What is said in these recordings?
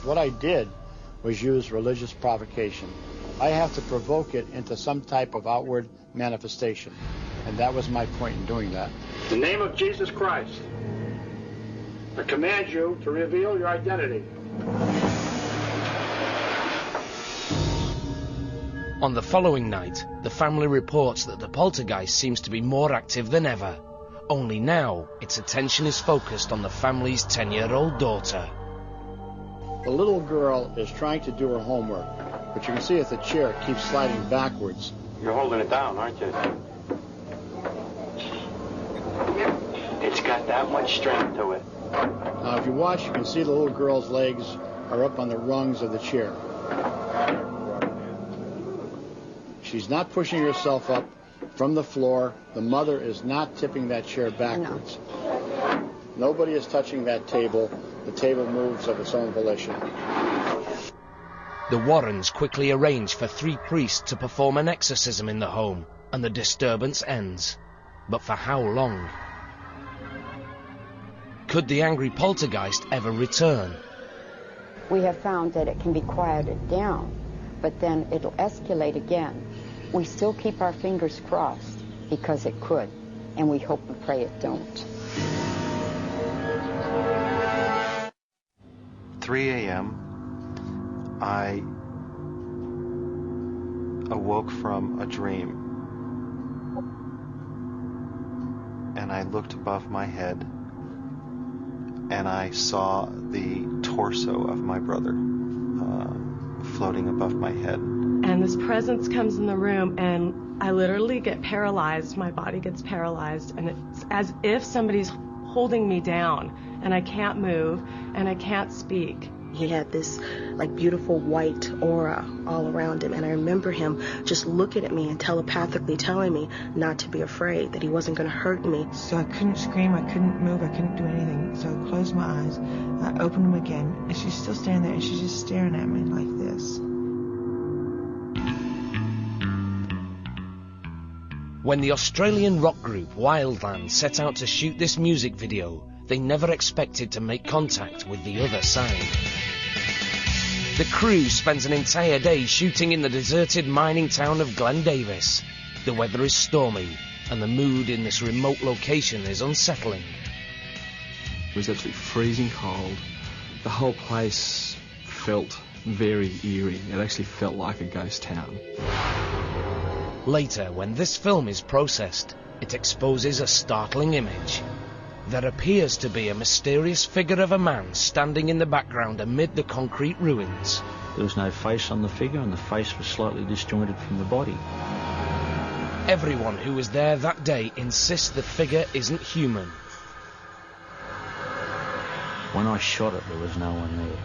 What I did was use religious provocation. I have to provoke it into some type of outward manifestation. And that was my point in doing that. In the name of Jesus Christ, I command you to reveal your identity. On the following night, the family reports that the poltergeist seems to be more active than ever. Only now, its attention is focused on the family's 10-year-old daughter. The little girl is trying to do her homework, but you can see that the chair keeps sliding backwards. You're holding it down, aren't you? It's got that much strength to it. Now, if you watch, you can see the little girl's legs are up on the rungs of the chair. She's not pushing herself up from the floor. The mother is not tipping that chair backwards. No. Nobody is touching that table. The table moves of its own volition. The Warrens quickly arrange for 3 priests to perform an exorcism in the home, and the disturbance ends. But for how long? Could the angry poltergeist ever return? We have found that it can be quieted down, but then it'll escalate again. We still keep our fingers crossed because it could, and we hope and pray it don't. 3 a.m. I awoke from a dream, and I looked above my head, and I saw the torso of my brother floating above my head. And this presence comes in the room, and I literally get paralyzed. My body gets paralyzed, and it's as if somebody's holding me down, and I can't move, and I can't speak. He had this like beautiful white aura all around him, and I remember him just looking at me and telepathically telling me not to be afraid, that he wasn't going to hurt me. So I couldn't scream, I couldn't move, I couldn't do anything. So I closed my eyes, I opened them again, and she's still standing there, and she's just staring at me like this. When the Australian rock group Wildland set out to shoot this music video, they never expected to make contact with the other side. The crew spends an entire day shooting in the deserted mining town of Glen Davis. The weather is stormy, and the mood in this remote location is unsettling. It was absolutely freezing cold. The whole place felt very eerie. It actually felt like a ghost town. Later, when this film is processed, it exposes a startling image. There appears to be a mysterious figure of a man standing in the background amid the concrete ruins. There was no face on the figure, and the face was slightly disjointed from the body. Everyone who was there that day insists the figure isn't human. When I shot it, there was no one there.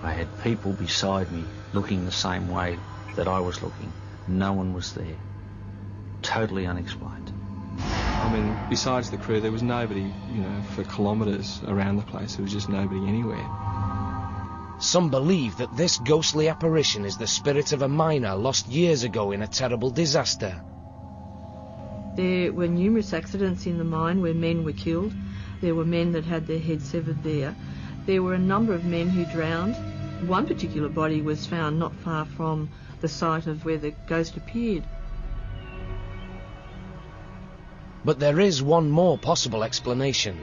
I had people beside me looking the same way that I was looking. No one was there. Totally unexplained. I mean, besides the crew, there was nobody, for kilometres around the place. There was just nobody anywhere. Some believe that this ghostly apparition is the spirit of a miner lost years ago in a terrible disaster. There were numerous accidents in the mine where men were killed. There were men that had their heads severed there. There were a number of men who drowned. One particular body was found not far from the site of where the ghost appeared. But there is one more possible explanation.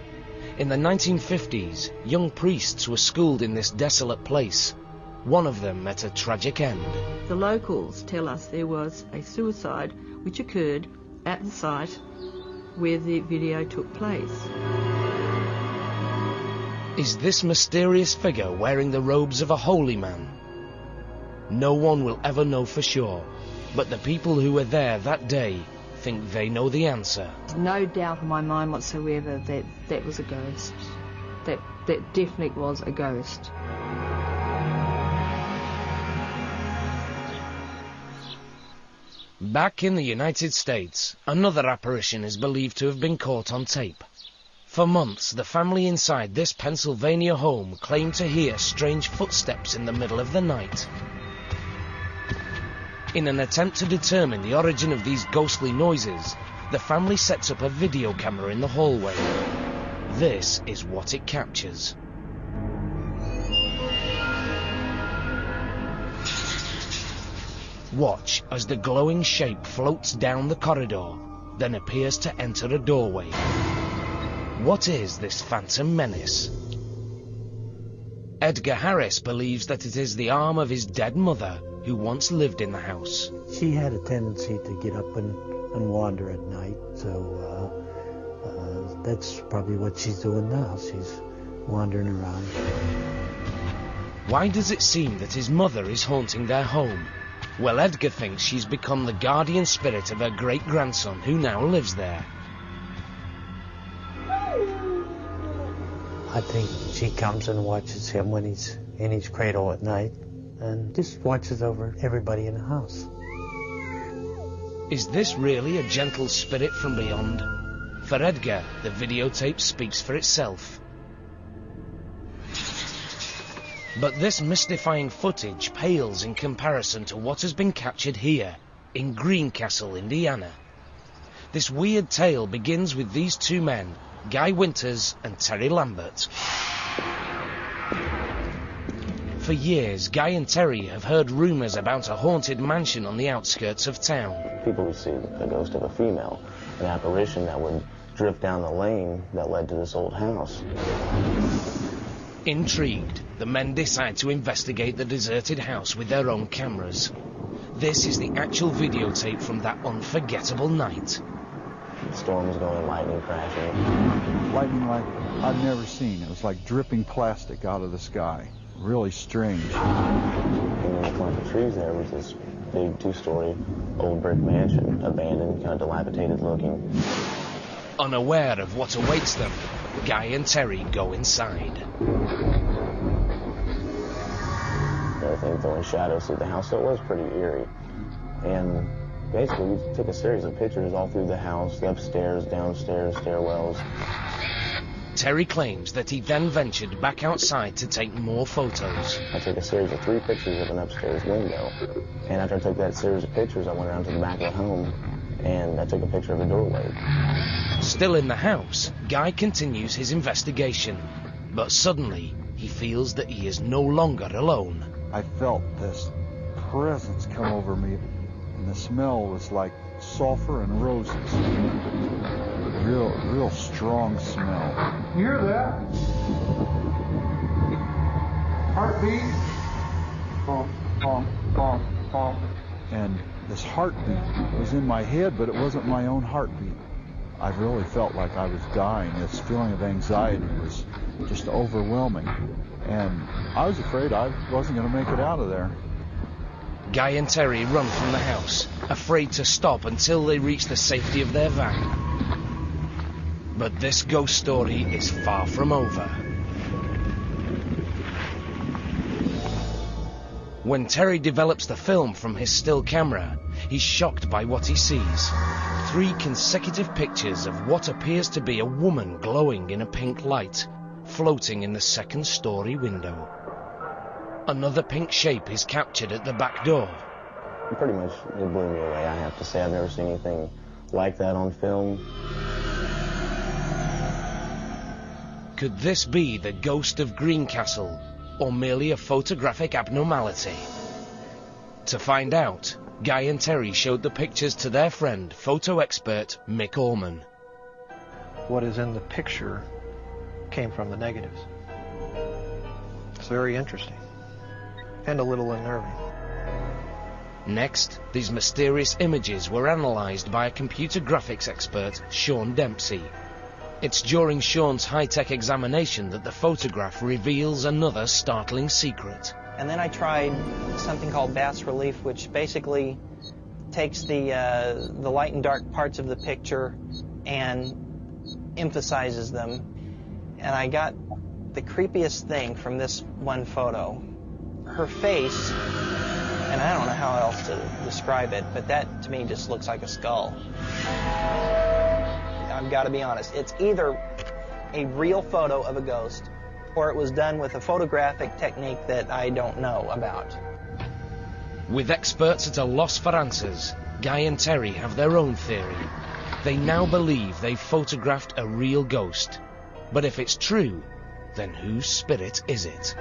In the 1950s, young priests were schooled in this desolate place. One of them met a tragic end. The locals tell us there was a suicide which occurred at the site where the video took place. Is this mysterious figure wearing the robes of a holy man? No one will ever know for sure, but the people who were there that day think they know the answer. No doubt in my mind whatsoever that that was a ghost. That definitely was a ghost. Back in the United States, another apparition is believed to have been caught on tape. For months, the family inside this Pennsylvania home claimed to hear strange footsteps in the middle of the night. In an attempt to determine the origin of these ghostly noises, the family sets up a video camera in the hallway. This is what it captures. Watch as the glowing shape floats down the corridor, then appears to enter a doorway. What is this phantom menace? Edgar Harris believes that it is the arm of his dead mother who once lived in the house. She had a tendency to get up and wander at night, so that's probably what she's doing now. She's wandering around. Why does it seem that his mother is haunting their home? Well, Edgar thinks she's become the guardian spirit of her great-grandson who now lives there. I think she comes and watches him when he's in his cradle at night and just watches over everybody in the house. Is this really a gentle spirit from beyond? For Edgar, the videotape speaks for itself. But this mystifying footage pales in comparison to what has been captured here, in Greencastle, Indiana. This weird tale begins with these two men, Guy Winters and Terry Lambert. For years, Guy and Terry have heard rumours about a haunted mansion on the outskirts of town. People would see the ghost of a female, an apparition that would drift down the lane that led to this old house. Intrigued, the men decide to investigate the deserted house with their own cameras. This is the actual videotape from that unforgettable night. Storm was going, lightning crashing. Lightning like I've never seen. It was like dripping plastic out of the sky. Really strange. And in the clump of trees there was this big two-story old brick mansion, abandoned, kind of dilapidated looking. Unaware of what awaits them, Guy and Terry go inside. Everything throwing shadows through the house, so it was pretty eerie. And basically, we took a series of pictures all through the house, the upstairs, downstairs, stairwells. Terry claims that he then ventured back outside to take more photos. I took a series of 3 pictures of an upstairs window. And after I took that series of pictures, I went around to the back of the home and I took a picture of a doorway. Still in the house, Guy continues his investigation. But suddenly, he feels that he is no longer alone. I felt this presence come over me, and the smell was like sulfur and roses. Real strong smell. You hear that? Heartbeat? Bump, bump, bump, bump. And this heartbeat was in my head, but it wasn't my own heartbeat. I really felt like I was dying. This feeling of anxiety was just overwhelming. And I was afraid I wasn't going to make it out of there. Guy and Terry run from the house, afraid to stop until they reach the safety of their van. But this ghost story is far from over. When Terry develops the film from his still camera, he's shocked by what he sees. 3 consecutive pictures of what appears to be a woman glowing in a pink light, floating in the second-story window. Another pink shape is captured at the back door. Pretty much, it blew me away, I have to say. I've never seen anything like that on film. Could this be the ghost of Greencastle, or merely a photographic abnormality? To find out, Guy and Terry showed the pictures to their friend, photo expert Mick Orman. What is in the picture came from the negatives. It's very interesting and a little unnerving. Next, these mysterious images were analysed by a computer graphics expert, Sean Dempsey. It's during Sean's high-tech examination that the photograph reveals another startling secret. And then I tried something called bas relief, which basically takes the light and dark parts of the picture and emphasizes them. And I got the creepiest thing from this one photo. Her face, and I don't know how else to describe it, but that to me just looks like a skull. I've got to be honest, it's either a real photo of a ghost or it was done with a photographic technique that I don't know about. With experts at a loss for answers, Guy and Terry have their own theory. They now believe they've photographed a real ghost. But if it's true, then whose spirit is it?